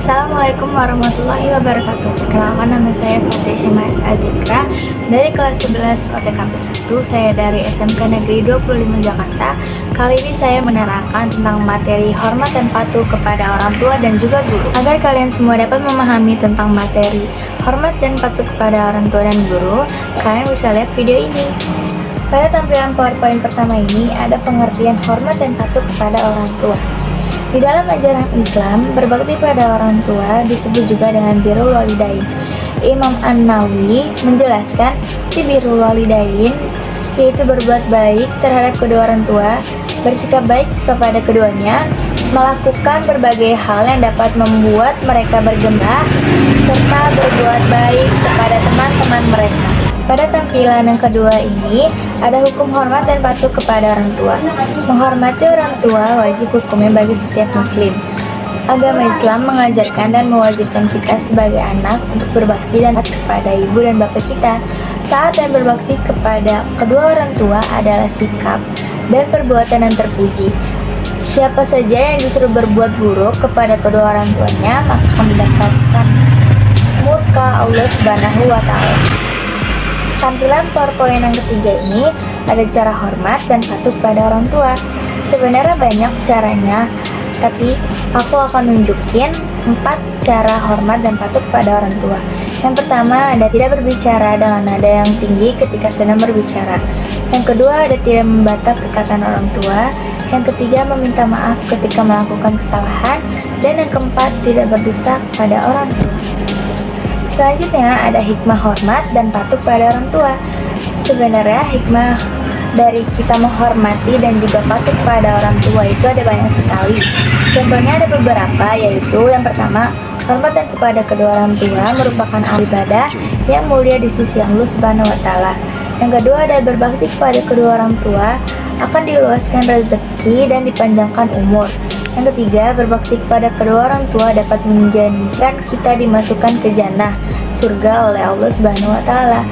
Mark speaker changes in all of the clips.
Speaker 1: Assalamualaikum warahmatullahi wabarakatuh. Perkenalkan, nama saya Fatih Syamais Azikra dari kelas 11 OT Kampus 1. Saya dari SMK Negeri 25 Jakarta. Kali ini saya menerangkan tentang materi hormat dan patuh kepada orang tua dan juga guru. Agar kalian semua dapat memahami tentang materi hormat dan patuh kepada orang tua dan guru, kalian bisa lihat video ini. Pada tampilan PowerPoint pertama ini ada pengertian hormat dan patuh kepada orang tua. Di dalam ajaran Islam, berbakti pada orang tua disebut juga dengan birrul walidain. Imam An-Nawawi menjelaskan birrul walidain yaitu berbuat baik terhadap kedua orang tua, bersikap baik kepada keduanya, melakukan berbagai hal yang dapat membuat mereka bergembira, serta berbuat baik kepada teman-teman mereka. Pada tampilan yang kedua ini, ada hukum hormat dan patuh kepada orang tua. Menghormati orang tua wajib hukumnya bagi setiap muslim. Agama Islam mengajarkan dan mewajibkan kita sebagai anak untuk berbakti dan taat kepada ibu dan bapak kita. Taat dan berbakti kepada kedua orang tua adalah sikap dan perbuatan yang terpuji. Siapa saja yang disuruh berbuat buruk kepada kedua orang tuanya, maka akan mendapatkan murka Allah Subhanahu wa Ta'ala. Tampilan PowerPoint yang ketiga ini ada cara hormat dan patuh pada orang tua. Sebenarnya banyak caranya, tapi aku akan nunjukin 4 cara hormat dan patuh pada orang tua. Yang pertama ada tidak berbicara dengan nada yang tinggi ketika sedang berbicara. Yang kedua ada tidak membantah perkataan orang tua. Yang ketiga meminta maaf ketika melakukan kesalahan. Dan yang keempat tidak berdusta kepada orang tua. Selanjutnya ada hikmah hormat dan patuh pada orang tua. Sebenarnya hikmah dari kita menghormati dan juga patuh pada orang tua itu ada banyak sekali. Contohnya ada beberapa, yaitu yang pertama, hormat dan kepada kedua orang tua merupakan amal ibadah yang mulia di sisi Allah Subhanahu wa Ta'ala. Yang kedua ada berbakti kepada kedua orang tua akan diluaskan rezeki dan dipanjangkan umur. Yang ketiga, berbakti kepada kedua orang tua dapat menjadikan kita dimasukkan ke jannah surga oleh Allah Subhanahu wa Ta'ala.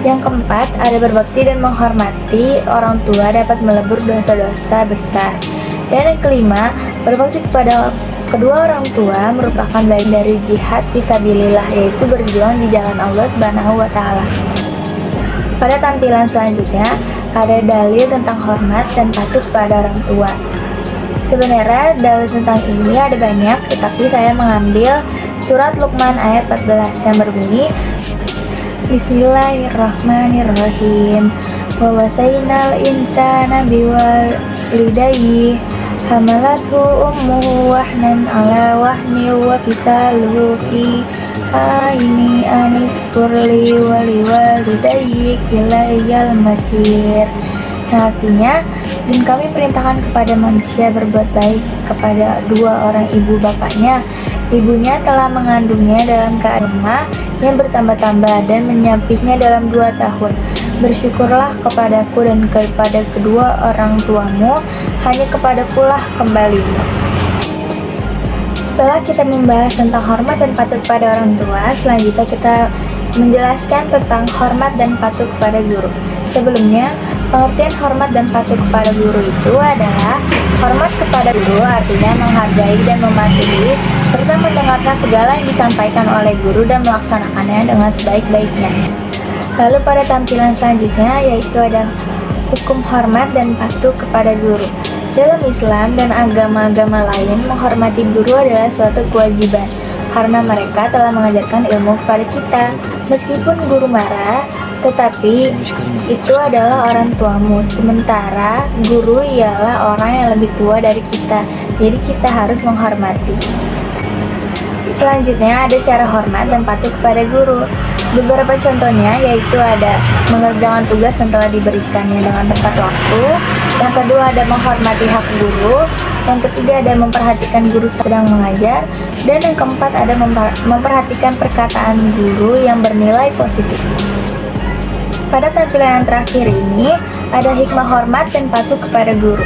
Speaker 1: Yang keempat, ada berbakti dan menghormati orang tua dapat melebur dosa-dosa besar. Dan yang kelima, berbakti kepada kedua orang tua merupakan bagian dari jihad fisabilillah, yaitu berjuang di jalan Allah Subhanahu wa Ta'ala. Pada tampilan selanjutnya, ada dalil tentang hormat dan patuh kepada orang tua. Sebenarnya dalil tentang ini ada banyak, tetapi saya mengambil surat Luqman ayat 14 yang berbunyi Bismillahirrahmanirrahim. Wa wasainal insana biwalidayhi hamalathu ummuhu wahnan ala wahni wa fisaluhu fi aini aniskurli waliwalidayhi ilayal masyir. Nah, artinya, dan kami perintahkan kepada manusia berbuat baik kepada dua orang ibu bapaknya. Ibunya telah mengandungnya dalam keadaan lemah yang bertambah-tambah dan menyampihnya dalam 2 tahun. Bersyukurlah kepadaku dan kepada kedua orang tuamu, hanya kepadakulah kembalimu. Setelah kita membahas tentang hormat dan patuh kepada orang tua, selanjutnya kita menjelaskan tentang hormat dan patuh kepada guru. Sebelumnya, pengertian hormat dan patuh kepada guru itu adalah hormat kepada guru artinya menghargai dan mematuhi serta mendengarkan segala yang disampaikan oleh guru dan melaksanakannya dengan sebaik-baiknya. Lalu pada tampilan selanjutnya yaitu ada hukum hormat dan patuh kepada guru. Dalam Islam dan agama-agama lain, menghormati guru adalah suatu kewajiban karena mereka telah mengajarkan ilmu kepada kita. Meskipun guru marah, tetapi itu adalah orang tuamu, sementara guru ialah orang yang lebih tua dari kita, jadi kita harus menghormati. Selanjutnya ada cara hormat dan patuh kepada guru. Beberapa contohnya yaitu ada mengerjakan tugas yang telah diberikannya dengan tepat waktu. Yang kedua ada menghormati hak guru. Yang ketiga ada memperhatikan guru sedang mengajar. Dan yang keempat ada memperhatikan perkataan guru yang bernilai positif. Pada tampilan yang terakhir ini, ada hikmah hormat dan patuh kepada guru.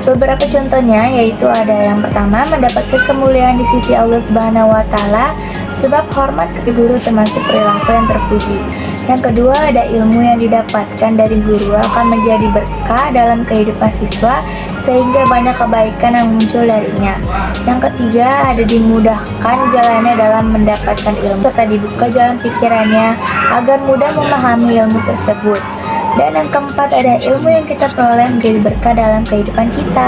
Speaker 1: Beberapa contohnya yaitu ada yang pertama, mendapatkan kemuliaan di sisi Allah Subhanahu wa taala, sebab hormat ke guru termasuk perilaku yang terpuji. Yang kedua, ada ilmu yang didapatkan dari guru akan menjadi berkah dalam kehidupan siswa sehingga banyak kebaikan yang muncul darinya. Yang ketiga, ada dimudahkan jalannya dalam mendapatkan ilmu serta dibuka jalan pikirannya agar mudah memahami ilmu tersebut. Dan yang keempat, ada ilmu yang kita peroleh menjadi berkah dalam kehidupan kita.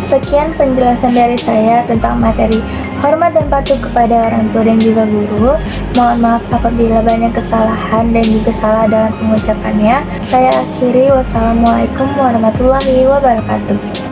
Speaker 1: Sekian penjelasan dari saya tentang materi hormat dan patuh kepada orang tua dan juga guru. Mohon maaf apabila banyak kesalahan dan juga salah dalam pengucapannya. Saya akhiri, wassalamualaikum warahmatullahi wabarakatuh.